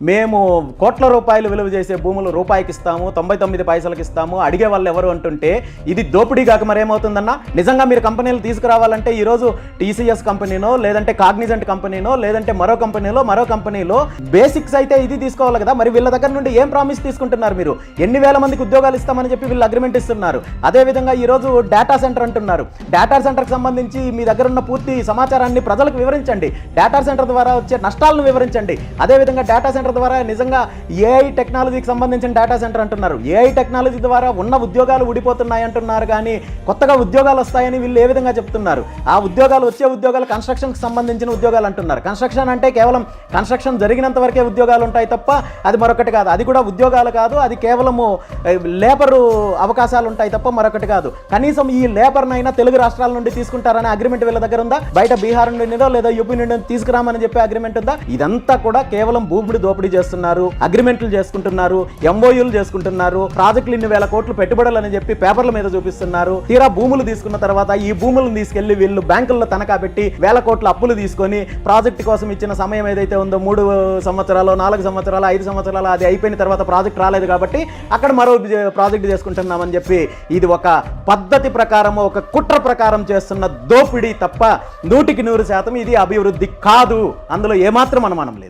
మేము కోట్ల రూపాయలు విలువ చేసే భూములు రూపాయికి ఇస్తాము, 99 పైసలకి ఇస్తాము, అడిగే వాళ్ళు ఎవరు అంటుంటే ఇది దోపిడీ కాక మరేమవుతుందన్న? నిజంగా మీరు కంపెనీలు తీసుకురావాలంటే ఈరోజు టీసీఎస్ కంపెనీనో లేదంటే కాగ్నిజెంట్ కంపెనీనో లేదంటే మరో కంపెనీలో బేసిక్స్ అయితే ఇది తీసుకోవాలి కదా. మరి వీళ్ళ దగ్గర నుండి ఏం ప్రామిస్ తీసుకుంటున్నారు మీరు? ఎన్ని వేల మందికి ఉద్యోగాలు ఇస్తామని చెప్పి వీళ్ళు అగ్రిమెంట్ ఇస్తున్నారు. అదేవిధంగా ఈరోజు డేటా సెంటర్ అంటున్నారు. డేటా సెంటర్కి సంబంధించి మీ దగ్గర ఉన్న పూర్తి సమాచారాన్ని ప్రజలకు వివరించండి. డేటా సెంటర్ ద్వారా వచ్చే నష్టాలను వివరించండి. అదేవిధంగా డేటా సెంటర్ ద్వారా నిజంగా ఏఐ టెక్నాలజీకి సంబంధించిన డేటా సెంటర్ అంటున్నారు. ఏఐ టెక్నాలజీ ద్వారా ఉన్న ఉద్యోగాలు ఊడిపోతున్నాయి అంటున్నారు, కానీ కొత్తగా ఉద్యోగాలు వస్తాయని వీళ్ళు ఏ విధంగా చెప్తున్నారు? ఆ ఉద్యోగాలు వచ్చే ఉద్యోగాలు కన్స్ట్రక్షన్కి సంబంధించిన ఉద్యోగాలు అంటున్నారు. కన్స్ట్రక్షన్ అంటే కేవలం కన్స్ట్రక్షన్ జరిగినంత వరకే ఉద్యోగాలు ఉంటాయి తప్ప అది మరొకటి కాదు. అది కూడా ఉద్యోగాలు కాదు, అది కేవలము లేబరు అవకాశాలు ఉంటాయి తప్ప మరొకటి కాదు. కనీసం ఈ లేబర్నైనా తెలుగు రాష్ట్రాల నుండి తీసుకుంటారనే అగ్రిమెంట్ వీళ్ళ దగ్గర ఉందా? బయట బీహార్ నుండినో లేదా యూపీ నుండి తీసుకురామని చెప్పే అగ్రిమెంట్ ఉందా? ఇదంతా కూడా కేవలం భూముడి దోపిడీ చేస్తున్నారు, అగ్రిమెంట్లు చేసుకుంటున్నారు, ఎంఓయూలు చేసుకుంటున్నారు, ప్రాజెక్టులు ఇన్ని వేల కోట్లు పెట్టుబడులని చెప్పి పేపర్ల మీద చూపిస్తున్నారు. తీరా భూములు తీసుకున్న తర్వాత ఈ భూములను తీసుకెళ్లి వీళ్ళు బ్యాంకుల్లో తనఖా పెట్టి వేల కోట్ల అప్పులు తీసుకొని ప్రాజెక్టు కోసం ఇచ్చిన సమయం ఏదైతే ఉందో 3 సంవత్సరాలు, 4 సంవత్సరాలు, 5 సంవత్సరాలు, అది అయిపోయిన తర్వాత ప్రాజెక్ట్ రాలేదు కాబట్టి అక్కడ మరో ప్రాజెక్ట్ చేసుకుంటున్నామని చెప్పి ఇది ఒక పద్ధతి ప్రకారం, ఒక కుట్ర ప్రకారం చేస్తున్న దోపిడీ తప్ప 100% ఇది అభివృద్ధి కాదు. అందులో ఏమాత్రం అనుమానం లేదు.